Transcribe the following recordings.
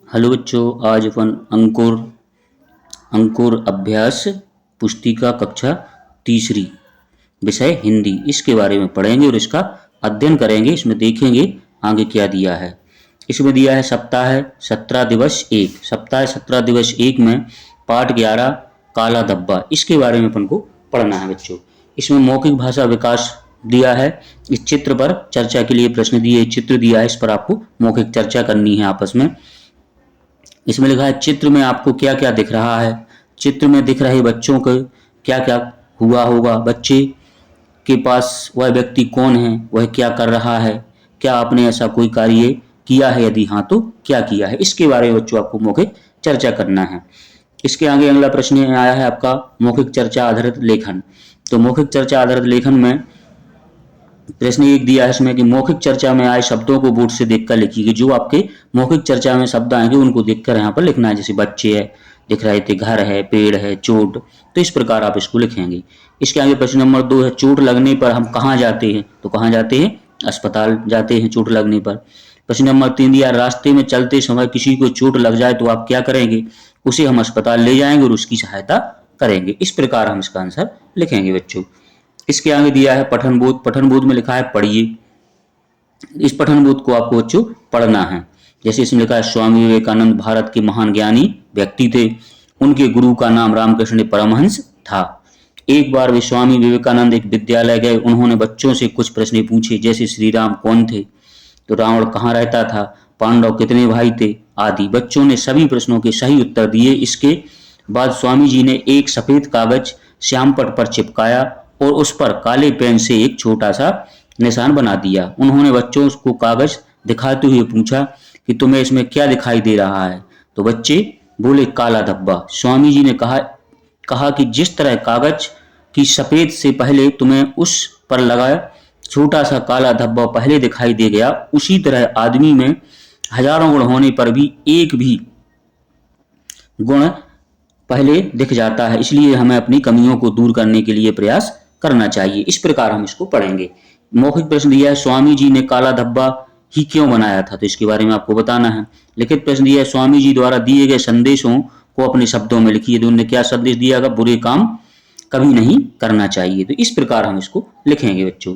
Hello बच्चों, आज अपन अंकुर अंकुर अभ्यास पुस्तिका कक्षा तीसरी विषय हिंदी इसके बारे में पढ़ेंगे और इसका अध्ययन करेंगे। इसमें देखेंगे आगे क्या दिया है। इसमें दिया है सप्ताह 17 दिवस 1। सप्ताह 17 दिवस 1 में पाठ 11 काला धब्बा, इसके बारे में अपन को पढ़ना है बच्चों। इसमें मौखिक भाषा विकास दिया है। इस चित्र पर चर्चा के लिए प्रश्न दिए, चित्र दिया है, इस पर आपको मौखिक चर्चा करनी है आपस में। इसमें लिखा है चित्र में आपको क्या क्या दिख रहा है, चित्र में दिख रहे बच्चों को क्या क्या हुआ होगा, बच्चे के पास वह व्यक्ति कौन है, वह क्या कर रहा है, क्या आपने ऐसा कोई कार्य किया है, यदि हाँ तो क्या किया है, इसके बारे में बच्चों आपको मौखिक चर्चा करना है। इसके आगे अगला प्रश्न आया है आपका मौखिक चर्चा आधारित लेखन। तो मौखिक चर्चा आधारित लेखन में प्रश्न एक दिया है इसमें कि मौखिक चर्चा में आए शब्दों को बोर्ड से देखकर लिखिए। जो आपके मौखिक चर्चा में शब्द आएंगे उनको देखकर यहाँ पर लिखना है। जैसे बच्चे है, दिख रहे थे, घर है, पेड़ है, चोट, तो इस प्रकार आप इसको लिखेंगे। इसके आगे प्रश्न नंबर 2 है चोट लगने पर हम कहाँ जाते हैं। तो कहाँ जाते हैं, अस्पताल जाते हैं चोट लगने पर। प्रश्न नंबर 3 दिया रास्ते में चलते समय किसी को चोट लग जाए तो आप क्या करेंगे, उसे हम अस्पताल ले जाएंगे और उसकी सहायता करेंगे। इस प्रकार हम इसका आंसर लिखेंगे बच्चों। इसके आगे दिया है पठन बोध। पठन बोध में लिखा है पढ़िए। इस पठन बोध को आपको बच्चों पढ़ना है। जैसे इसमें लिखा है स्वामी विवेकानंद भारत के महान ज्ञानी व्यक्ति थे, उनके गुरु का नाम रामकृष्ण परमहंस था। एक बार वे स्वामी विवेकानंद एक विद्यालय गए, उन्होंने बच्चों से कुछ प्रश्न पूछे, जैसे श्री राम कौन थे, तो रावण कहाँ रहता था, पांडव कितने भाई थे आदि। बच्चों ने सभी प्रश्नों के सही उत्तर दिए। इसके बाद स्वामी जी ने एक सफेद कागज श्यामपट पर चिपकाया और उस पर काले पेन से एक छोटा सा निशान बना दिया। उन्होंने बच्चों को कागज दिखाते हुए पूछा कि तुम्हें इसमें क्या दिखाई दे रहा है, तो बच्चे बोले काला धब्बा। स्वामी जी ने कहा कि जिस तरह कागज की सफेद से पहले तुम्हें उस पर लगा छोटा सा काला धब्बा पहले दिखाई दे गया, उसी तरह आदमी में हजारों गुण होने पर भी एक भी गुण पहले दिख जाता है, इसलिए हमें अपनी कमियों को दूर करने के लिए प्रयास करना चाहिए। इस प्रकार हम इसको पढ़ेंगे। मौखिक प्रश्न दिया है स्वामी जी ने काला धब्बा ही क्यों बनाया था, तो इसके बारे में आपको बताना है। लिखित प्रश्न दिया है स्वामी जी द्वारा दिए गए संदेशों को अपने शब्दों में लिखिए। तो उन्होंने क्या संदेश दिया, बुरे काम कभी नहीं करना चाहिए। तो इस प्रकार हम इसको लिखेंगे बच्चों।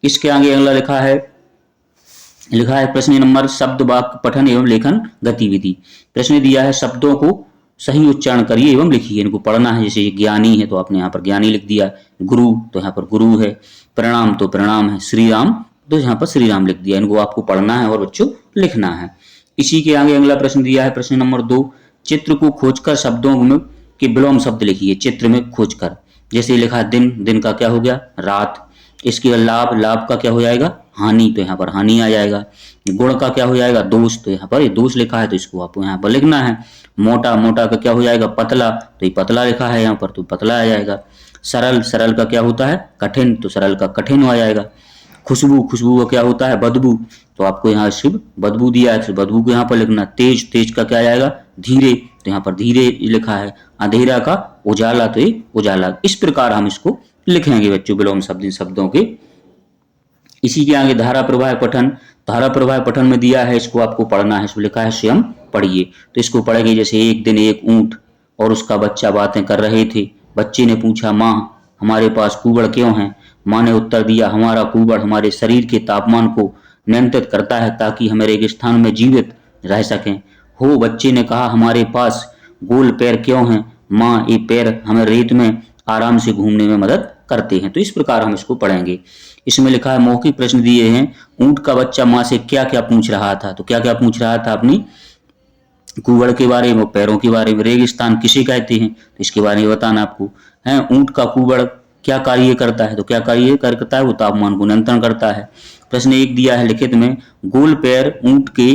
इसके आगे अगला लिखा है प्रश्न नंबर शब्द वाक्य पठन एवं लेखन गतिविधि। प्रश्न दिया है शब्दों को सही उच्चारण करिए एवं लिखिए, इनको पढ़ना है। जैसे ज्ञानी है तो आपने यहाँ पर ज्ञानी लिख दिया, गुरु तो यहाँ पर गुरु है, प्रणाम तो प्रणाम है, श्री राम तो यहाँ पर श्री राम लिख दिया। इनको आपको पढ़ना है और बच्चों लिखना है। इसी के आगे अगला प्रश्न दिया है प्रश्न नंबर 2 चित्र को खोजकर शब्दों में के विलोम शब्द लिखिए। चित्र में खोजकर, जैसे लिखा है दिन, दिन का क्या हो गया रात। इसके लाभ, लाभ का क्या हो जाएगा हानि, तो यहाँ पर हानि आ जाएगा। गुण का क्या हो जाएगा दोष, तो यहाँ पर ये दोष लिखा है तो इसको आपको यहाँ पर लिखना है। मोटा, मोटा का क्या हो जाएगा पतला, तो ये पतला लिखा है यहाँ पर तो पतला आ जाएगा। सरल, सरल का क्या होता है कठिन, तो सरल का कठिन आ जाएगा। खुशबू, खुशबू का क्या होता है बदबू, तो आपको यहाँ सिर्फ बदबू दिया है तो बदबू को यहाँ पर लिखना। तेज, तेज का क्या आएगा धीरे, तो यहाँ पर धीरे लिखा है। अंधेरा का उजाला, तो ये उजाला। इस प्रकार हम इसको लिखेंगे बच्चों विलोम शब्दों के। इसी के आगे धारा प्रवाह पठन। धारा प्रवाह पठन में दिया है, इसको आपको पढ़ना है। इसमें लिखा है स्वयं पढ़िए, तो इसको पढ़ेंगे। जैसे एक दिन एक ऊंट और उसका बच्चा बातें कर रहे थे। बच्चे ने पूछा माँ हमारे पास कुबड़ क्यों है। माँ ने उत्तर दिया हमारा कुबड़ हमारे शरीर के तापमान को नियंत्रित करता है ताकि हम रेगिस्तान में जीवित रह सकें। हो, बच्चे ने कहा हमारे पास गोल पैर क्यों हैं। माँ ये पैर हमें रेत में आराम से घूमने में मदद करते हैं। तो इस प्रकार हम इसको पढ़ेंगे। इसमें लिखा है मौखिक प्रश्न दिए हैं ऊंट का बच्चा माँ से क्या क्या पूछ रहा था, तो क्या क्या पूछ रहा था अपनी कुबड़ के बारे में, पैरों के बारे में। रेगिस्तान किसे कहते हैं, तो इसके बारे में बताना आपको है। ऊंट का कुबड़ क्या कार्य करता है, तो क्या कार्य करता है वो तापमान को नियंत्रण करता है। प्रश्न एक दिया है लिखित में गोल पैर ऊंट के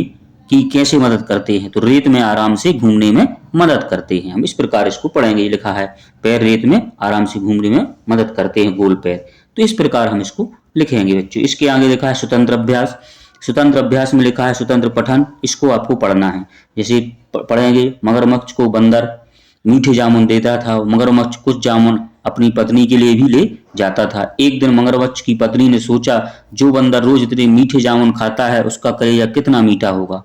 की कैसे मदद करते हैं, तो रेत में आराम से घूमने में मदद करते हैं। हम इस प्रकार इसको पढ़ेंगे। लिखा है पैर रेत में आराम से घूमने में मदद करते हैं गोल पैर, तो इस प्रकार हम इसको लिखेंगे बच्चों। इसके आगे लिखा है स्वतंत्र अभ्यास। स्वतंत्र अभ्यास में लिखा है स्वतंत्र पठन, इसको आपको पढ़ना है। जैसे पढ़ेंगे मगरमच्छ को बंदर मीठे जामुन देता था, मगरमच्छ कुछ जामुन अपनी पत्नी के लिए भी ले जाता था। एक दिन मगरमच्छ की पत्नी ने सोचा जो बंदर रोज इतने मीठे जामुन खाता है उसका कलेजा कितना मीठा होगा।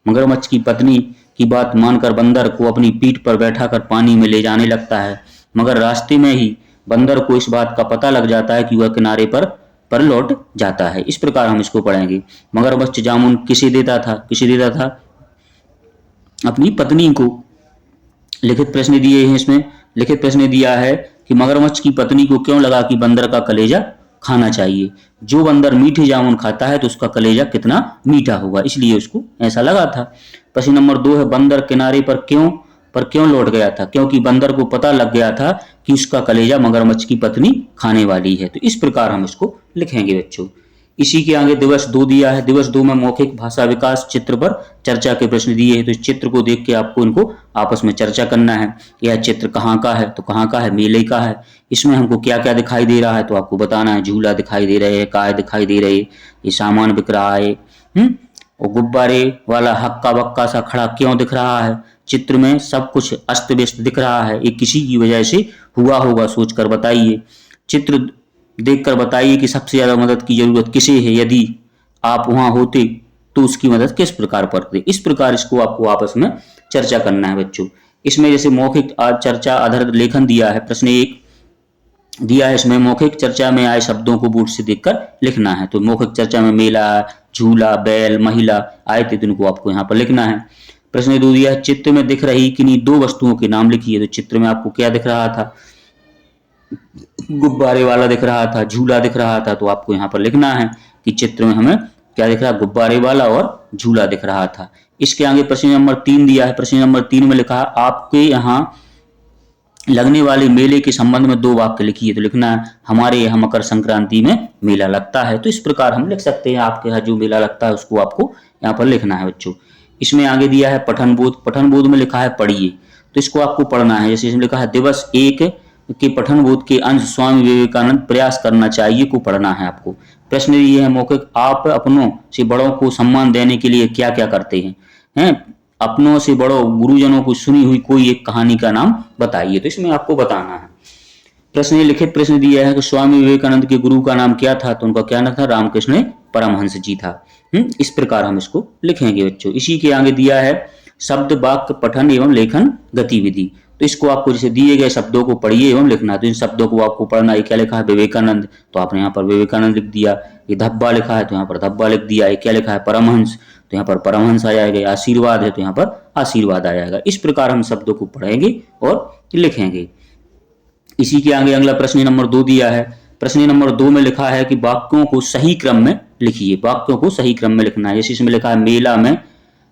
मगरमच्छ की पत्नी की बात मानकर बंदर को अपनी पीठ पर बैठाकर पानी में ले जाने लगता है, मगर रास्ते में ही बंदर को इस बात का पता लग जाता है कि वह किनारे पर लौट जाता है। इस प्रकार हम इसको पढ़ेंगे। मगरमच्छ जामुन किसे देता था? अपनी पत्नी को। लिखित प्रश्न दिए हैं इसमें। लिखित प्रश्न दिया है कि मगरमच्छ की पत्नी को क्यों लगा कि बंदर का कलेजा खाना चाहिए? जो बंदर मीठे जामुन खाता है तो उसका कलेजा कितना मीठा होगा, इसलिए उसको ऐसा लगा था। प्रश्न नंबर 2 है, बंदर किनारे पर क्यों लौट गया था? क्योंकि बंदर को पता लग गया था कि उसका कलेजा मगरमच्छ की पत्नी खाने वाली है। तो इस प्रकार हम इसको लिखेंगे बच्चों। इसी के आगे दिवस 2 दिया है। दिवस 2 में मौखिक भाषा विकास चित्र पर चर्चा के प्रश्न दिए हैं। तो इस चित्र को देख के आपको इनको आपस में चर्चा करना है। यह चित्र कहाँ का है? तो कहाँ का है? मेले का है। इसमें हमको क्या क्या दिखाई दे रहा है? तो आपको बताना है। झूला दिखाई दे रहे हैं, काय दिखाई दे रहे, ये सामान बिक रहा है, और गुब्बारे वाला हक्का बक्का सा खड़ा क्यों दिख रहा है? चित्र में सब कुछ अस्त व्यस्त दिख रहा है, ये किसी की वजह से हुआ होगा, सोचकर बताइए। चित्र देखकर बताइए कि सबसे ज्यादा मदद की जरूरत किसे है? यदि आप वहां होते तो उसकी मदद किस प्रकार करते? इस प्रकार इसको आपको आपस में चर्चा करना है बच्चों। इसमें जैसे मौखिक चर्चा आधारित लेखन दिया है, प्रश्न 1 दिया है। इसमें मौखिक चर्चा में आए शब्दों को बोर्ड से देखकर लिखना है। तो मौखिक चर्चा में मेला, झूला, बैल, महिला आए थे, तो इनको आपको यहाँ पर लिखना है। प्रश्न 2 दिया है, चित्र में दिख रही किन्हीं 2 वस्तुओं के नाम लिखिए। तो चित्र में आपको क्या दिख रहा था? गुब्बारे वाला दिख रहा था, झूला दिख रहा था। तो आपको यहाँ पर लिखना है कि चित्र में हमें क्या दिख रहा? गुब्बारे वाला और झूला दिख रहा था। इसके आगे प्रश्न नंबर 3 दिया है। प्रश्न नंबर 3 में लिखा है, आपके यहाँ लगने वाले मेले के संबंध में 2 वाक्य लिखिए। तो लिखना है, हमारे यहाँ मकर संक्रांति में मेला लगता है। तो इस प्रकार हम लिख सकते हैं। आपके यहाँ जो मेला लगता है उसको आपको यहाँ पर लिखना है बच्चों। इसमें आगे दिया है पठन बोध। पठन बोध में लिखा है पढ़िए, तो इसको आपको पढ़ना है। जैसे इसमें लिखा है, दिवस 1 के पठन बोध के अंश स्वामी विवेकानंद प्रयास करना चाहिए को पढ़ना है आपको। प्रश्न ये है मौखिक, आप अपनों से बड़ों को सम्मान देने के लिए क्या क्या करते हैं? अपनों से बड़ों गुरुजनों को सुनी हुई कोई एक कहानी का नाम बताइए। तो इसमें आपको बताना है। प्रश्न लिखित प्रश्न दिया है कि स्वामी विवेकानंद के गुरु का नाम क्या था? तो उनका क्या नाम था? रामकृष्ण परमहंस जी था। इस प्रकार हम इसको लिखेंगे बच्चों। इसी के आगे दिया है शब्द वाक्य पठन एवं लेखन गतिविधि। तो इसको आपको जैसे दिए गए शब्दों को पढ़िए एवं लिखना। तो इन शब्दों को आपको पढ़ना है। क्या लिखा है? विवेकानंद, तो आपने यहाँ पर विवेकानंद लिख दिया। ये धब्बा लिखा है तो यहाँ पर धब्बा लिख दिया। ये क्या लिखा है? परमहंस, तो यहाँ पर परमहंस आ जाएगा। आशीर्वाद है तो यहाँ पर आशीर्वाद आ जाएगा। इस प्रकार हम शब्दों को पढ़ेंगे और लिखेंगे। इसी के आगे अगला प्रश्न नंबर 2 दिया है। प्रश्न नंबर 2 में लिखा है कि वाक्यों को सही क्रम में लिखिए। वाक्यों को सही क्रम में लिखना है। जैसे इसमें लिखा है, मेला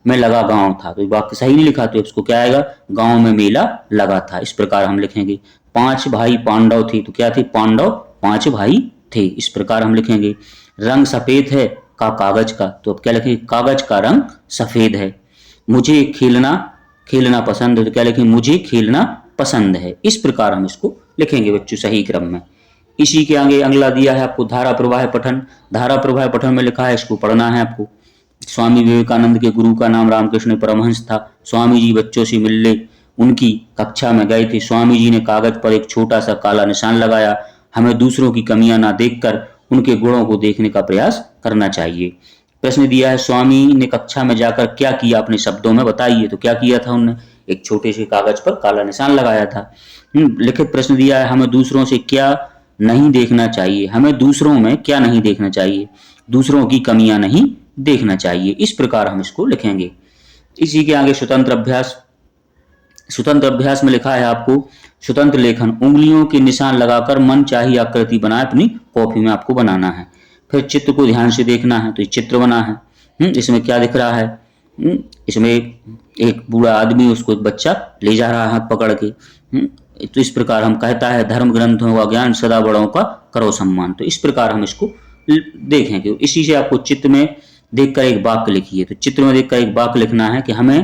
में लगा गांव था। तो वाक्य सही नहीं लिखा, तो इसको क्या आएगा? गांव में मेला लगा था। इस प्रकार हम लिखेंगे। 5 भाई पांडव थे, तो क्या थे? पांडव 5 भाई थे। इस प्रकार हम लिखेंगे। रंग सफेद है का कागज का, तो अब क्या लिखेंगे? कागज का रंग सफेद है। मुझे खेलना पसंद है, तो क्या लिखेंगे? मुझे खेलना पसंद है। इस प्रकार हम इसको लिखेंगे बच्चों सही क्रम में। इसी के आगे अगला दिया है आपको धारा प्रवाह पठन। धारा प्रवाह पठन में लिखा है, इसको पढ़ना है आपको। स्वामी विवेकानंद के गुरु का नाम रामकृष्ण परमहंस था। स्वामी जी बच्चों से मिलने उनकी कक्षा में गए थे। स्वामी जी ने कागज पर एक छोटा सा काला निशान लगाया। हमें दूसरों की कमियां ना देखकर उनके गुणों को देखने का प्रयास करना चाहिए। प्रश्न दिया है, स्वामी ने कक्षा में जाकर क्या किया? अपने शब्दों में बताइए। तो क्या किया था उन्होंने? एक छोटे से कागज पर काला निशान लगाया था। लिखित प्रश्न दिया है, हमें दूसरों से क्या नहीं देखना चाहिए? हमें दूसरों में क्या नहीं देखना चाहिए? दूसरों की कमियां नहीं देखना चाहिए। इस प्रकार हम इसको लिखेंगे। इसी के आगे स्वतंत्र अभ्यास। स्वतंत्र अभ्यास में लिखा है आपको स्वतंत्र लेखन। उंगलियों के निशान लगाकर मन चाही आकृति बनाए अपनी कॉपी में आपको बनाना है। फिर चित्र को ध्यान से देखना है। तो ये चित्र बना है। इसमें क्या दिख रहा है? इसमें एक बूढ़ा आदमी, उसको एक बच्चा ले जा रहा है हाथ पकड़ के। तो इस प्रकार हम कहता है, धर्म ग्रंथों का ज्ञान सदा बड़ों का करो सम्मान। तो इस प्रकार हम इसको देखेंगे। इसी से आपको चित्र में देखकर एक वाक्य लिखिए। तो चित्र में देखकर एक वाक्य लिखना है कि हमें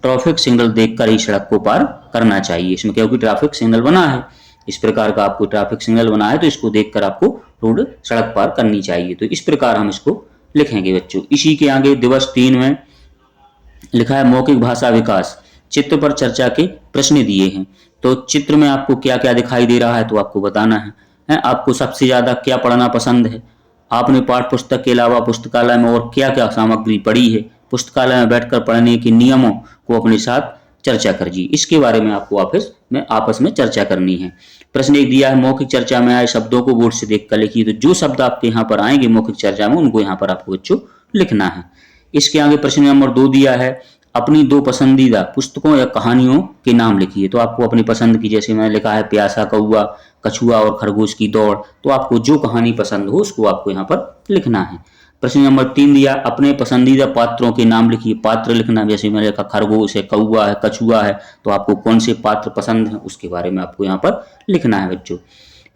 ट्रैफिक सिग्नल देखकर ही सड़क को पार करना चाहिए। इसमें क्योंकि ट्रैफिक सिग्नल बना है, इस प्रकार का आपको ट्रैफिक सिग्नल बना है, तो इसको देखकर आपको रोड सड़क पार करनी चाहिए। तो इस प्रकार हम इसको लिखेंगे बच्चों। इसी के आगे दिवस 3 में लिखा है मौखिक भाषा विकास। चित्र पर चर्चा के प्रश्न दिए हैं। तो चित्र में आपको क्या क्या दिखाई दे रहा है तो आपको बताना है। आपको सबसे ज्यादा क्या पढ़ना पसंद है? आपने पाठ्य पुस्तक के अलावा पुस्तकालय में और क्या क्या सामग्री पढ़ी है? पुस्तकालय में बैठकर पढ़ने के नियमों को अपने साथ चर्चा करिए। इसके बारे में आपको आपस में चर्चा करनी है। प्रश्न 1 दिया है, मौखिक चर्चा में आए शब्दों को बोर्ड से देखकर लिखिए। तो जो शब्द आपके यहाँ पर आएंगे मौखिक चर्चा में, उनको यहाँ पर आपको बच्चों लिखना है। इसके आगे प्रश्न नंबर 2 दिया है, अपनी 2 पसंदीदा पुस्तकों या कहानियों के नाम लिखिए। तो आपको अपनी पसंद की, जैसे मैंने लिखा है प्यासा कौआ, कछुआ और खरगोश की दौड़, तो आपको जो कहानी पसंद हो उसको आपको यहाँ पर लिखना है। प्रश्न नंबर 3 दिया, अपने पसंदीदा पात्रों के नाम लिखिए। पात्र लिखना, जैसे मैंने लिखा खरगोश है, कौआ है, कछुआ है, तो आपको कौन से पात्र पसंद है उसके बारे में आपको यहाँ पर लिखना है बच्चों।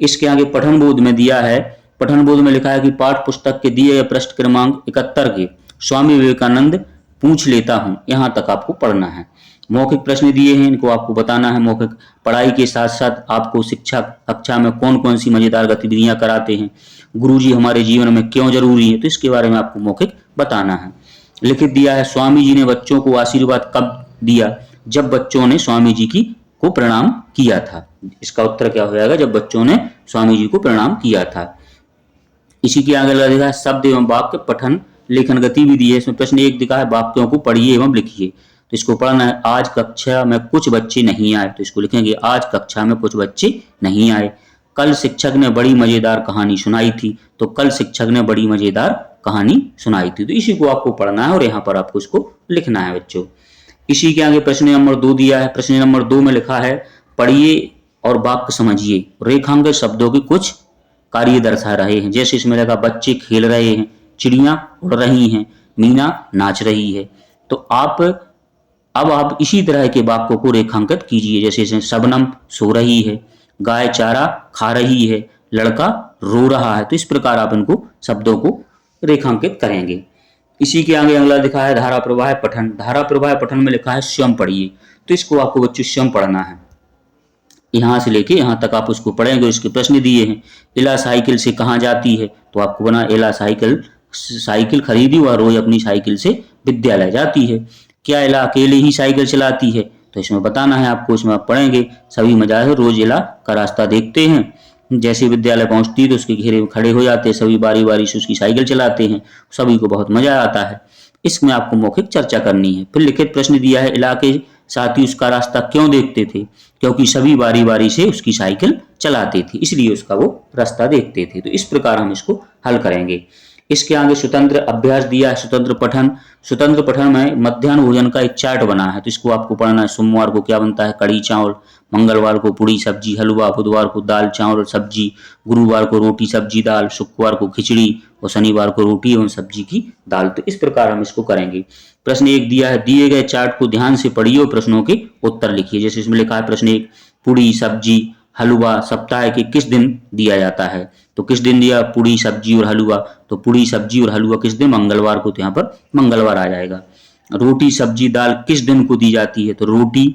इसके आगे पठन बोध में दिया है, पठन बोध में लिखा है कि पाठ पुस्तक के दिए पृष्ठ क्रमांक 71 के स्वामी विवेकानंद पूछ लेता हूं, यहां तक आपको पढ़ना है। मौखिक प्रश्न दिए हैं, इनको आपको बताना है। मौखिक पढ़ाई के साथ साथ आपको शिक्षा कक्षा में कौन कौन सी मजेदार गतिविधियां कराते हैं, गुरुजी हमारे जीवन में क्यों जरूरी है, तो इसके बारे में आपको मौखिक बताना है। लिखित दिया है, स्वामी जी ने बच्चों को आशीर्वाद कब दिया? जब बच्चों ने स्वामी जी की को प्रणाम किया था। इसका उत्तर क्या हो जाएगा? जब बच्चों ने स्वामी जी को प्रणाम किया था। इसी के आगे लगा है शब्द एवं वाक्य पठन लेखन गतिविधि है। इसमें प्रश्न 1 दिखा है, वाक्यों को पढ़िए एवं लिखिए। तो इसको पढ़ना है, आज कक्षा में कुछ बच्चे नहीं आए, तो इसको लिखेंगे आज कक्षा में कुछ बच्चे नहीं आए। कल शिक्षक ने बड़ी मजेदार कहानी सुनाई थी, तो कल शिक्षक ने बड़ी मजेदार कहानी सुनाई थी। तो इसी को आपको पढ़ना है और यहाँ पर आपको इसको लिखना है बच्चों। इसी के आगे प्रश्न नंबर 2 दिया है। प्रश्न नंबर 2 में लिखा है, पढ़िए और वाक्य समझिए, रेखांकित शब्दों के कुछ कार्य दर्शा रहे हैं। जैसे इसमें लगा बच्चे खेल रहे हैं, चिड़ियां उड़ रही हैं, मीना नाच रही है। तो अब आप इसी तरह के वाक्यों को रेखांकित कीजिए। जैसे इसमें शबनम सो रही है, गाय चारा खा रही है, लड़का रो रहा है। तो इस प्रकार आप इनको शब्दों को रेखांकित करेंगे। इसी के आगे अगला लिखा है धारा प्रवाह पठन। धारा प्रवाह पठन में लिखा है स्वयं पढ़िए, तो इसको आपको बच्चों स्वयं पढ़ना है। यहाँ से लेके यहाँ तक आप उसको पढ़ेंगे। इसके प्रश्न दिए हैं, एला साइकिल से कहाँ जाती है? तो आपको बना, एला साइकिल खरीदी वह रोज अपनी साइकिल से विद्यालय जाती है। क्या एला अकेले ही साइकिल चलाती है? तो इसमें बताना है आपको। इसमें आप पढ़ेंगे, सभी मजा है रोज एला का रास्ता देखते हैं, जैसे विद्यालय पहुंचती है तो उसके घेरे में खड़े हो जाते हैं, सभी बारी बारी से उसकी साइकिल चलाते हैं, सभी को बहुत मजा आता है। इसमें आपको मौखिक चर्चा करनी है। फिर लिखित प्रश्न दिया है, इलाके साथी उसका रास्ता क्यों देखते थे? क्योंकि सभी बारी बारी से उसकी साइकिल चलाते थे, इसलिए उसका वो रास्ता देखते थे। तो इस प्रकार हम इसको हल करेंगे। इसके आगे स्वतंत्र अभ्यास दिया है, स्वतंत्र पठन। स्वतंत्र पठन में मध्याह्न भोजन का एक चार्ट बना है, तो इसको आपको पढ़ना है। सोमवार को क्या बनता है? कड़ी चावल, मंगलवार को पूड़ी सब्जी हलवा, बुधवार को दाल चावल सब्जी, गुरुवार को रोटी सब्जी दाल, शुक्रवार को खिचड़ी और शनिवार को रोटी एवं सब्जी की दाल। तो इस प्रकार हम इसको करेंगे। प्रश्न 1 दिया है, दिए गए चार्ट को ध्यान से पढ़िए और प्रश्नों के उत्तर लिखिए। जैसे इसमें लिखा है प्रश्न 1, पूड़ी सब्जी हलवा सप्ताह के किस दिन दिया जाता है? तो किस दिन दिया? पूड़ी सब्जी और हलवा, तो पूड़ी सब्जी और हलवा किस दिन? मंगलवार को, तो यहाँ पर मंगलवार आ जाएगा। रोटी सब्जी दाल किस दिन को दी जाती है? तो रोटी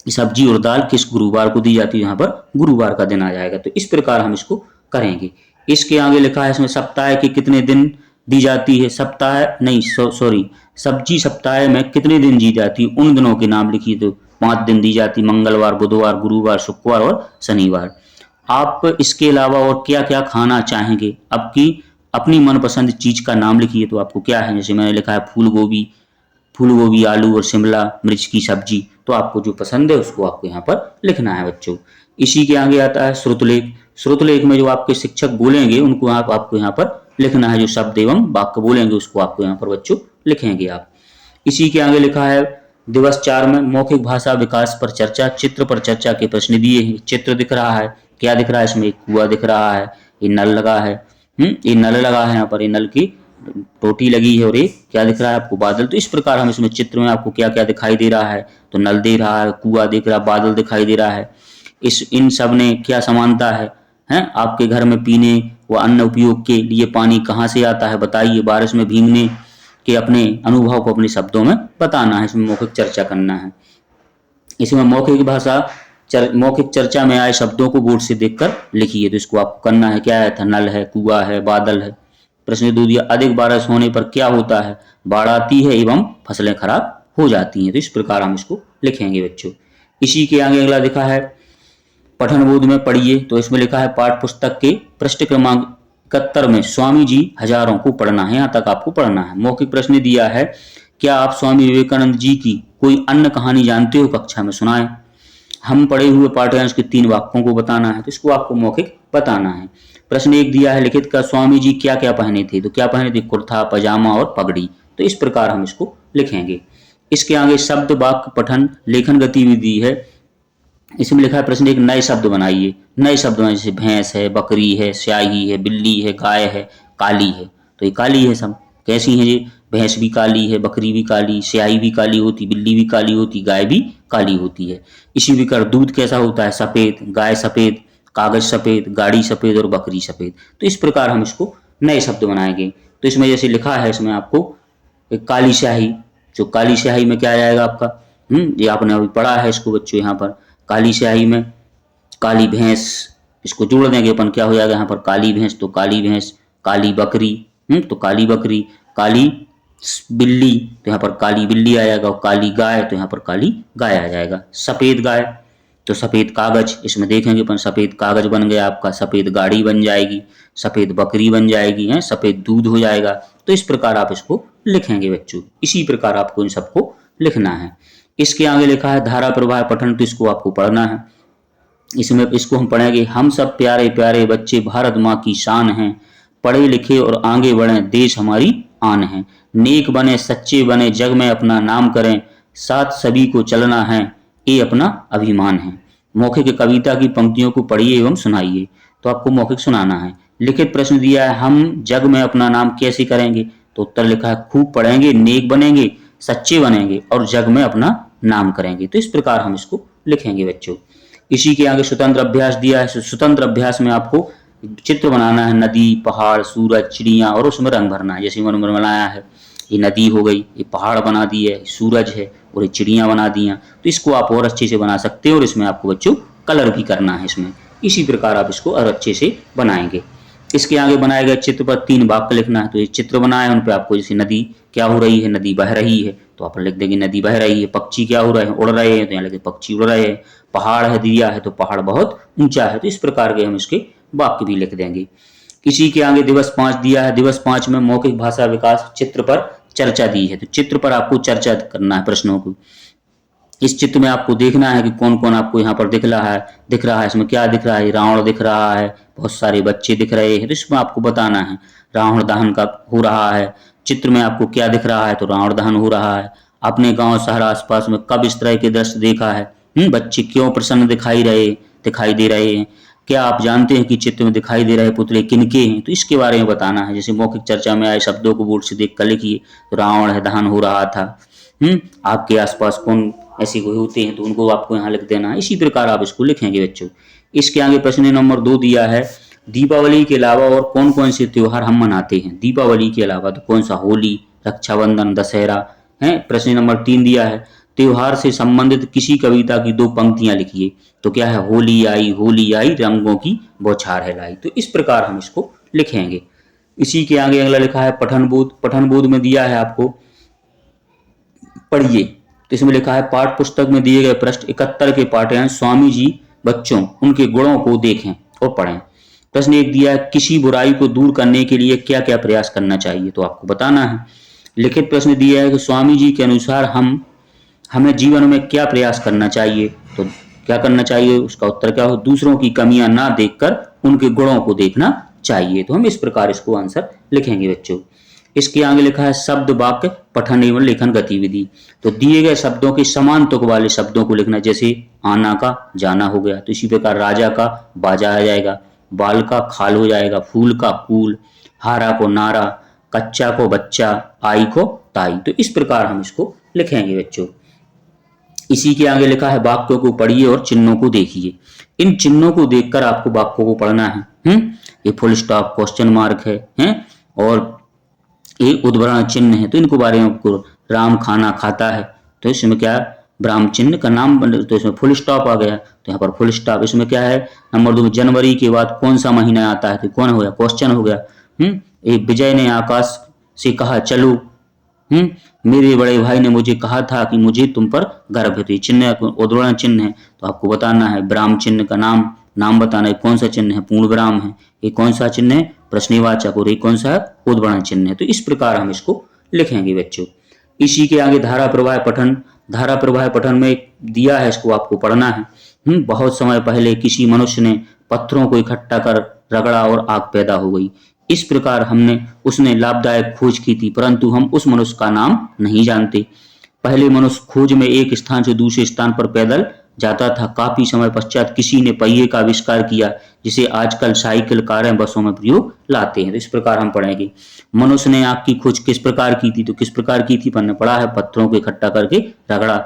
सब्जी और दाल किस गुरुवार को दी जाती है? यहाँ पर गुरुवार का दिन आ जाएगा। तो इस प्रकार हम इसको करेंगे। इसके आगे लिखा है इसमें सप्ताह के कितने दिन दी जाती है? सब्जी सप्ताह में कितने दिन दी जाती है? उन दिनों के नाम लिखिए। तो 5 दिन दी जाती, मंगलवार, बुधवार, गुरुवार, शुक्रवार और शनिवार। आप इसके अलावा और क्या क्या खाना चाहेंगे? आपकी अपनी मनपसंद चीज का नाम लिखिए। तो आपको क्या है? जैसे मैंने लिखा है फूल गोभी आलू और शिमला मिर्च की सब्जी। तो आपको जो पसंद है उसको आपको यहाँ पर लिखना है बच्चों। इसी के आगे आता है श्रुतलेख। श्रुतलेख में जो आपके शिक्षक बोलेंगे उनको आपको यहाँ पर लिखना है। जो शब्द एवं वाक्य बोलेंगे उसको आपको यहाँ पर बच्चों लिखेंगे आप। इसी के आगे लिखा है दिवस 4 में मौखिक भाषा विकास पर चर्चा, चित्र पर चर्चा के प्रश्न दिए हैं। चित्र दिख रहा है, क्या दिख रहा है? इसमें एक कुआं दिख रहा है, ये नल लगा है, ये नल लगा है यहाँ पर, ये नल की टोटी लगी है और ये क्या दिख रहा है आपको? बादल। तो इस प्रकार हम इसमें चित्र में आपको क्या क्या दिखाई दे रहा है? तो नल दे रहा है, कुआं दिख रहा है, बादल दिखाई दे रहा है। इन सब ने क्या समानता है? आपके घर में पीने व अन्य उपयोग के लिए पानी कहाँ से आता है? बताइए। बारिश में भीगने के अपने अनुभव को अपने शब्दों में बताना है। इसमें मौखिक चर्चा करना है। इसमें मौखिक चर्चा में आए शब्दों को बोर्ड से देखकर लिखिए। तो इसको आपको करना है। क्या है? नल है, कुआं है, बादल है। प्रश्न 2 दिया, अधिक बारिश होने पर क्या होता है? बाढ़ आती है एवं फसलें खराब हो जाती हैं। तो इस प्रकार हम इसको लिखेंगे बच्चों। इसी के आगे अगला लिखा है पठन बोध में पढ़िए। तो इसमें लिखा है पाठ पुस्तक के पृष्ठ क्रमांक 71 में स्वामी जी हजारों को पढ़ना है, यहाँ तक आपको पढ़ना है। मौखिक प्रश्न दिया है, क्या आप स्वामी विवेकानंद जी की कोई अन्य कहानी जानते हो, कक्षा में सुनाएं। हम पढ़े हुए पाठ्यांश के 3 वाक्यों को बताना है, तो इसको आपको मौखिक बताना है। प्रश्न 1 दिया है, लिखित का स्वामी जी क्या क्या पहने थे, तो क्या पहने थे, कुर्ता पजामा और पगड़ी। तो इस प्रकार हम इसको लिखेंगे। इसके आगे शब्द वाक्य पठन लेखन गतिविधि है। इसमें लिखा है प्रश्न 1, नए शब्द बनाइए। नए शब्द बनाइए, जैसे भैंस है, बकरी है, स्याही है, बिल्ली है, गाय है, काली है। तो ये काली है सब। कैसी है ये, भैंस भी काली है, बकरी भी काली, स्याही भी काली होती, बिल्ली भी काली होती, गाय भी काली होती है। इसी प्रकार दूध कैसा होता है, सफेद, गाय सफेद, कागज सफेद, गाड़ी सफेद और बकरी सफेद। तो इस प्रकार हम इसको नए शब्द बनाएंगे। तो इसमें जैसे लिखा है, इसमें आपको काली स्याही, जो काली स्याही में क्या आ जाएगा आपका, ये आपने अभी पढ़ा है इसको बच्चों। यहाँ पर काली स्याही में काली भैंस, इसको जोड़ देंगे अपन, क्या हो जाएगा यहाँ पर, काली भैंस तो काली भैंस, काली बकरी तो काली बकरी, काली बिल्ली तो यहाँ पर काली बिल्ली आ जाएगा, और काली गाय तो यहाँ पर काली गाय आ जाएगा। सफेद गाय तो सफेद कागज, इसमें देखेंगे अपन, सफेद कागज बन गया आपका, सफेद गाड़ी बन जाएगी, सफेद बकरी बन जाएगी, है सफेद दूध हो जाएगा। तो इस प्रकार आप इसको लिखेंगे बच्चों। इसी प्रकार आपको इन सबको लिखना है। इसके आगे लिखा है धारा प्रवाह पठन, तो इसको आपको पढ़ना है। इसमें इसको हम पढ़ेंगे, हम सब प्यारे प्यारे बच्चे भारत माँ की शान हैं, पढ़े लिखे और आगे बढ़े देश हमारी आन है, नेक बने सच्चे बने जग में अपना नाम करें, साथ सभी को चलना है ये अपना अभिमान है। मौखिक कविता की पंक्तियों को पढ़िए एवं सुनाइए। तो आपको मौखिक सुनाना है। लिखित प्रश्न दिया है, हम जग में अपना नाम कैसे करेंगे, तो उत्तर लिखा है, खूब पढ़ेंगे, नेक बनेंगे, सच्चे बनेंगे और जग में अपना नाम करेंगे। तो इस प्रकार हम इसको लिखेंगे बच्चों। इसी के आगे स्वतंत्र अभ्यास दिया है। स्वतंत्र अभ्यास में आपको चित्र बनाना है, नदी, पहाड़, सूरज, चिड़िया और उसमें रंग भरना है। जैसे मैंने बनाया है, ये नदी हो गई, ये पहाड़ बना दी है, सूरज है और ये चिड़िया बना दी हैं। तो इसको आप और अच्छे से बना सकते हो और इसमें आपको बच्चों कलर भी करना है इसमें। इसी प्रकार आप इसको और अच्छे से बनाएंगे। इसके आगे बनाए गए चित्र पर 3 वाक्य लिखना है। तो ये चित्र बनाए, उन पर आपको जैसे नदी क्या हो रही है, नदी बह रही है, तो आप लिख देंगे नदी बह रही है। पक्षी क्या हो रहे हैं, उड़ रहे हैं, तो यहाँ लिखे पक्षी उड़ रहे हैं। पहाड़ है दिया है, तो पहाड़ बहुत ऊंचा है। तो इस प्रकार के हम इसके वाक्य भी लिख देंगे। इसी के आगे दिवस 5 दिया है। दिवस 5 में मौखिक भाषा विकास चित्र पर चर्चा दी है। तो चित्र पर आपको चर्चा करना है प्रश्नों को। इस चित्र में आपको देखना है कि कौन कौन आपको यहाँ पर दिख रहा है। इसमें क्या दिख रहा है, रावण दिख रहा है, बहुत सारे बच्चे दिख रहे हैं। तो इसमें आपको बताना है रावण दहन का हो रहा है। चित्र में आपको क्या दिख रहा है, तो रावण दहन हो रहा है। अपने गांव शहर आसपास में कब इस तरह के दृश्य देखा है, बच्चे क्यों प्रसन्न दिखाई दे रहे हैं, क्या आप जानते हैं कि चित्र में दिखाई दे रहे पुतले किनके हैं। तो इसके बारे में बताना है। जैसे मौखिक चर्चा में आए शब्दों को बोर्ड से देख कर लिखिए। तो रावण है, दहन हो रहा था। आपके आसपास कौन ऐसे कोई होते हैं, तो उनको आपको यहाँ लिख देना है। इसी प्रकार आप इसको लिखेंगे बच्चों। इसके आगे प्रश्न नंबर 2 दिया है, दीपावली के अलावा और कौन कौन से त्योहार हम मनाते हैं। दीपावली के अलावा तो कौन सा, होली, रक्षाबंधन, दशहरा है। प्रश्न नंबर 3 दिया है, त्योहार से संबंधित किसी कविता की 2 पंक्तियां लिखिए। तो क्या है, होली आई रंगों की बौछार है लाई। तो इस प्रकार हम इसको लिखेंगे। इसी के आगे अगला लिखा है पठन बोध। पठन बोध में दिया है आपको पढ़िए। तो इसमें लिखा है, पाठ पुस्तक में दिए गए प्रश्न 71 के पाठ्यांश स्वामी जी बच्चों उनके गुणों को देखें और पढ़ें। प्रश्न 1 दिया है, किसी बुराई को दूर करने के लिए क्या क्या प्रयास करना चाहिए, तो आपको बताना है। लिखित प्रश्न दिया है कि स्वामी जी के अनुसार हमें जीवन में क्या प्रयास करना चाहिए, तो क्या करना चाहिए, उसका उत्तर क्या हो, दूसरों की कमियां ना देखकर उनके गुणों को देखना चाहिए। तो हम इस प्रकार इसको आंसर लिखेंगे बच्चों। इसके आगे लिखा है शब्द वाक्य पठन एवं लेखन गतिविधि। तो दिए गए शब्दों के समान तुक वाले शब्दों को लिखना। जैसे आना का जाना हो गया, तो इसी प्रकार राजा का बाजा आ जाएगा, बाल का खाल हो जाएगा, फूल का फूल, हारा को नारा, कच्चा को बच्चा, आई को ताई। तो इस प्रकार हम इसको लिखेंगे बच्चों। इसी के आगे लिखा है, वाक्यों को पढ़िए और चिन्हों को देखिए। इन चिन्हों को देखकर आपको वाक्यों को पढ़ना है। ये फुल स्टॉप, क्वेश्चन मार्क है और ये उद्धरण चिन्ह है। तो इनको बारे में आपको, राम खाना खाता है, तो इसमें क्या है, ब्राह्म चिन्ह का नाम, तो इसमें फुल स्टॉप आ गया, तो यहाँ पर फुल स्टॉप। इसमें क्या है, नंबर 2 जनवरी के बाद कौन सा महीना आता है, तो कौन हो गया, क्वेश्चन हो गया। एक विजय ने आकाश से कहा चलो, मेरे बड़े भाई ने मुझे कहा था कि मुझे तुम पर गर्व है। तो ये चिन्ह उद्धरण चिन्ह है, तो आपको बताना है ब्राह्म चिन्ह का नाम नाम बताना है कौन सा चिन्ह है, पूर्ण विराम है, ये कौन सा चिन्ह है, प्रश्नवाचक, और ये कौन सा उद्धरण चिन्ह है। तो इस प्रकार हम इसको लिखेंगे बच्चों। इसी के आगे धारा प्रवाह पठन। धारा प्रवाह पठन में दिया है, इसको आपको पढ़ना है। बहुत समय पहले किसी मनुष्य ने पत्थरों को इकट्ठा कर रगड़ा और आग पैदा हो गई। इस प्रकार उसने लाभदायक खोज की थी, परंतु हम उस मनुष्य का नाम नहीं जानते। पहले मनुष्य खोज में एक स्थान से दूसरे स्थान पर पैदल जाता था। काफी समय पश्चात किसी ने पहिए का आविष्कार किया, जिसे आजकल साइकिल, कारें, बसों में प्रयोग लाते हैं। तो इस प्रकार हम पढ़ेंगे। मनुष्य ने आग की खोज किस प्रकार की थी, तो किस प्रकार की थी हमने पढ़ा है, पत्थरों को इकट्ठा करके रगड़ा।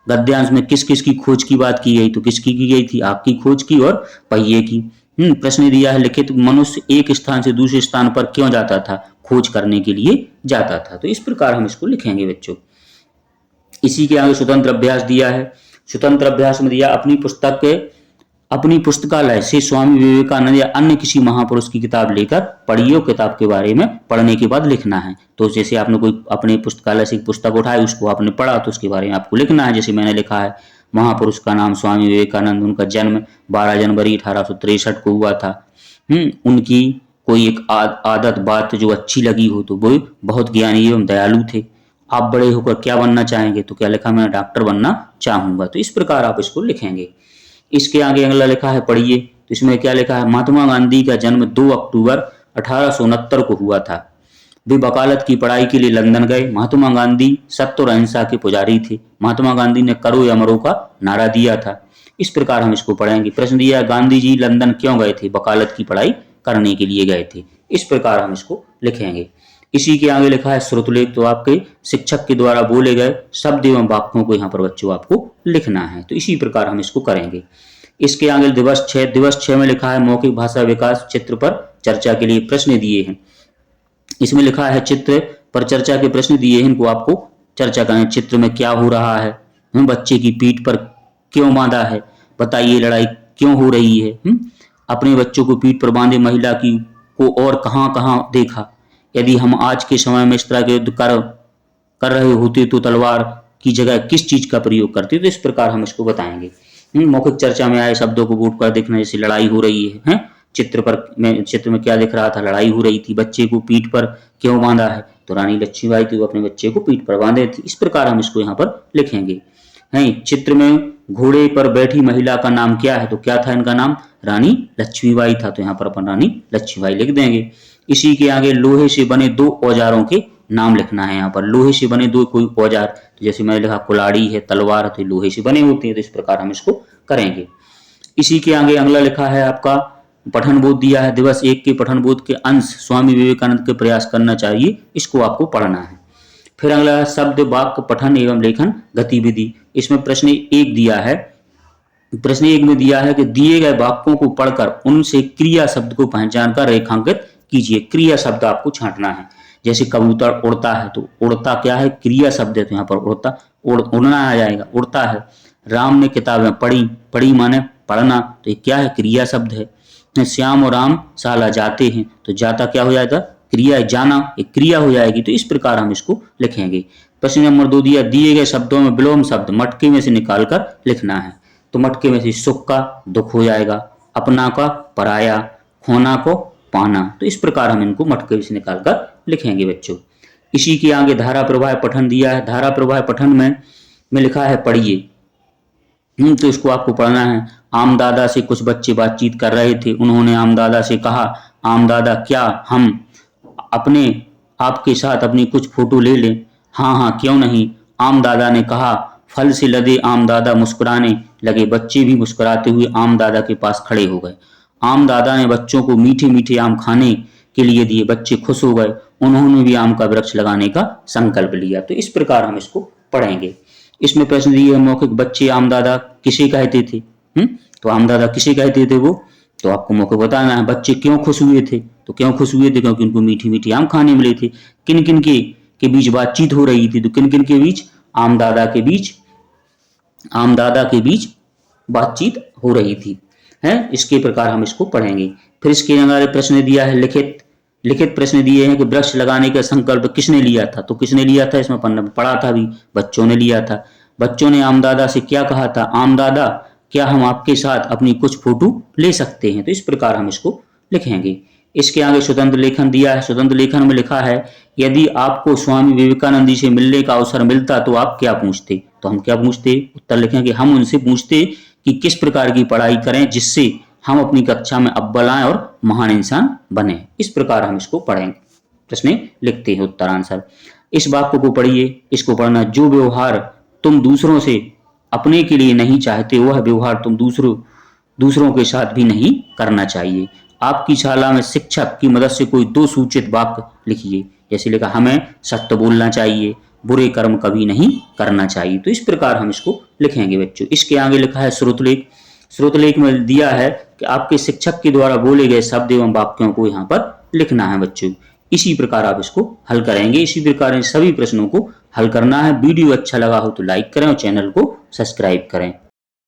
गद्यांश में किस किस की खोज की बात की गई, तो किसकी की गई थी, आग की खोज की और पहिए की। प्रश्न दिया है लिखित, मनुष्य एक स्थान से दूसरे स्थान पर क्यों जाता था, खोज करने के लिए जाता था। तो इस प्रकार हम इसको लिखेंगे बच्चों। इसी के आगे स्वतंत्र अभ्यास दिया है। स्वतंत्र अभ्यास में दिया अपनी पुस्तकालय से स्वामी विवेकानंद या अन्य किसी महापुरुष की किताब लेकर पढ़िए और किताब के बारे में पढ़ने के बाद लिखना है। तो जैसे आपने कोई अपने पुस्तकालय से पुस्तक उठाई, उसको आपने पढ़ा, तो उसके बारे में आपको लिखना है। जैसे मैंने लिखा है, महापुरुष का नाम स्वामी विवेकानंद, उनका जन्म 12 जनवरी 1863 को हुआ था। उनकी कोई एक आदत बात जो अच्छी लगी हो, तो वो बहुत ज्ञानी एवं दयालु थे। आप बड़े होकर क्या बनना चाहेंगे, तो क्या लिखा, मैं डॉक्टर बनना चाहूंगा। तो इस प्रकार आप इसको लिखेंगे। इसके आगे अगला लिखा है पढ़िए। तो इसमें क्या लिखा है, महात्मा गांधी का जन्म 2 अक्टूबर 1869 को हुआ था। वे वकालत की पढ़ाई के लिए लंदन गए। महात्मा गांधी सत्य और अहिंसा के पुजारी थे। महात्मा गांधी ने करो या मरो का नारा दिया था। इस प्रकार हम इसको पढ़ेंगे। प्रश्न दिया, गांधी जी लंदन क्यों गए थे, वकालत की पढ़ाई करने के लिए गए थे। इस प्रकार हम इसको लिखेंगे। इसी के आगे लिखा है श्रुतलेख। तो आपके शिक्षक के द्वारा बोले गए शब्द एवं वाक्यों को यहाँ पर बच्चों आपको लिखना है। तो इसी प्रकार हम इसको करेंगे। इसके आगे दिवस 6 में लिखा है मौखिक भाषा विकास चित्र पर चर्चा के लिए प्रश्न दिए हैं। इसमें लिखा है चित्र पर चर्चा के प्रश्न दिए हैं, इनको आपको चर्चा करना है। चित्र में क्या हो रहा है, बच्चे की पीठ पर क्यों बांधा है, बताइए लड़ाई क्यों हो रही है, अपने बच्चों को पीठ पर बांधे महिला की को और कहां कहां देखा, यदि हम आज के समय में इस तरह के युद्ध कर रहे होते तो तलवार की जगह किस चीज का प्रयोग करते। तो इस प्रकार हम इसको बताएंगे। मौखिक चर्चा में आए शब्दों को बोर्ड पर देखना, जैसे लड़ाई हो रही है, चित्र में क्या दिख रहा था, लड़ाई हो रही थी। बच्चे को पीठ पर क्यों बांधा है, तो रानी लक्ष्मीबाई थी, वो अपने बच्चे को पीठ पर बांधे थी। इस प्रकार हम इसको यहाँ पर लिखेंगे। चित्र में घोड़े पर बैठी महिला का नाम क्या है, तो क्या था इनका नाम, रानी लक्ष्मीबाई था। तो यहाँ पर अपन रानी लक्ष्मीबाई लिख देंगे। इसी के आगे लोहे से बने 2 औजारों के नाम लिखना है। यहाँ पर लोहे से बने 2 कोई औजार, तो जैसे मैंने लिखा कुलाड़ी है, तलवार है, तो लोहे से बने होते हैं। तो इस प्रकार हम इसको करेंगे। इसी के आगे अगला लिखा है आपका पठन बोध दिया है। दिवस 1 के पठन बोध के अंश स्वामी विवेकानंद के प्रयास करना चाहिए, इसको आपको पढ़ना है। फिर अगला शब्द वाक्य पठन एवं लेखन गतिविधि। इसमें प्रश्न 1 दिया है। प्रश्न 1 में दिया है कि दिए गए वाक्यों को पढ़कर उनसे क्रिया शब्द को पहचान कर रेखांकित कीजिए। क्रिया शब्द आपको छांटना है। जैसे कबूतर उड़ता है, तो उड़ता क्या है, क्रिया शब्द है, तो यहाँ पर उड़ना आ जाएगा, उड़ता है। राम ने किताबें पढ़ी माने पढ़ना, तो ये क्या है, क्रिया शब्द है। श्याम और राम शाला जाते हैं, तो जाता क्या हो जाएगा, क्रिया, जाना एक क्रिया हो जाएगी। तो इस प्रकार हम इसको लिखेंगे। प्रश्न नंबर 2 दिया, दिए गए शब्दों में विलोम शब्द मटके में से निकालकर लिखना है। तो मटके में से सुख का दुख हो जाएगा, अपना का पराया, खोना को पाना। तो इस प्रकार हम इनको मटके में से निकालकर लिखेंगे बच्चों। इसी के आगे धारा प्रवाह पठन दिया है। धारा प्रवाह पठन में लिखा है पढ़िए। तो इसको आपको पढ़ना है। आमदादा से कुछ बच्चे बातचीत कर रहे थे। उन्होंने आमदादा से कहा, आमदादा क्या हम अपने आपके साथ अपनी कुछ फोटो ले लें। हाँ हाँ क्यों नहीं, आमदादा ने कहा। फल से लदे आमदादा मुस्कुराने लगे। बच्चे भी मुस्कुराते हुए आमदादा के पास खड़े हो गए। आमदादा ने बच्चों को मीठे मीठे आम खाने के लिए दिए। बच्चे खुश हो गए। उन्होंने भी आम का वृक्ष लगाने का संकल्प लिया। तो इस प्रकार हम इसको पढ़ेंगे। इसमें प्रश्न दिए मौखिक, बच्चे आमदादा किसे कहते थे। तो आमदादा किसे कहते थे वो, तो आपको मौखिक बताना है। बच्चे क्यों खुश हुए थे, तो क्यों खुश हुए थे, क्योंकि उनको मीठी मीठी आम खाने मिले थे। किन किन के बीच बातचीत हो रही थी, तो किन किन के बीच, आमदादा के बीच बातचीत हो रही थी। इसके प्रकार हम इसको पढ़ेंगे। फिर इसके अगले प्रश्न दिया है लिखित प्रश्न दिए हैं कि वृक्ष लगाने का संकल्प किसने लिया था। तो किसने लिया था, इसमें पढ़ा था भी, बच्चों ने लिया था। बच्चों ने आमदादा से क्या कहा था, आमदादा क्या हम आपके साथ अपनी कुछ फोटो ले सकते हैं? तो इस प्रकार हम इसको लिखेंगे। इसके आगे स्वतंत्र लेखन दिया है। स्वतंत्र लेखन में लिखा है, यदि आपको स्वामी विवेकानंद जी से मिलने का अवसर मिलता तो आप क्या पूछते? तो हम क्या पूछते? उत्तर लिखेंगे, हम उनसे पूछते कि किस प्रकार की पढ़ाई करें जिससे हम अपनी कक्षा में अव्वल आए और महान इंसान बने। इस प्रकार हम इसको पढ़ेंगे। प्रश्न लिखते हैं उत्तर आंसर। इस वाक्य को पढ़िए, इसको पढ़ना, जो व्यवहार तुम दूसरों से अपने के लिए नहीं चाहते वह व्यवहार तुम दूसरों के साथ भी नहीं करना चाहिए। आपकी शाला में शिक्षक की मदद से कोई दो सूचित वाक्य लिखिए। जैसे लिखा, हमें सत्य बोलना चाहिए, बुरे कर्म कभी नहीं करना चाहिए। तो इस प्रकार हम इसको लिखेंगे बच्चों। इसके आगे लिखा है श्रुतलेख। श्रुतलेख में दिया है कि आपके शिक्षक के द्वारा बोले गए शब्द एवं वाक्यों को यहाँ पर लिखना है बच्चों। इसी प्रकार आप इसको हल करेंगे। इसी प्रकार इन सभी प्रश्नों को हल करना है। वीडियो अच्छा लगा हो तो लाइक करें और चैनल को सब्सक्राइब करें।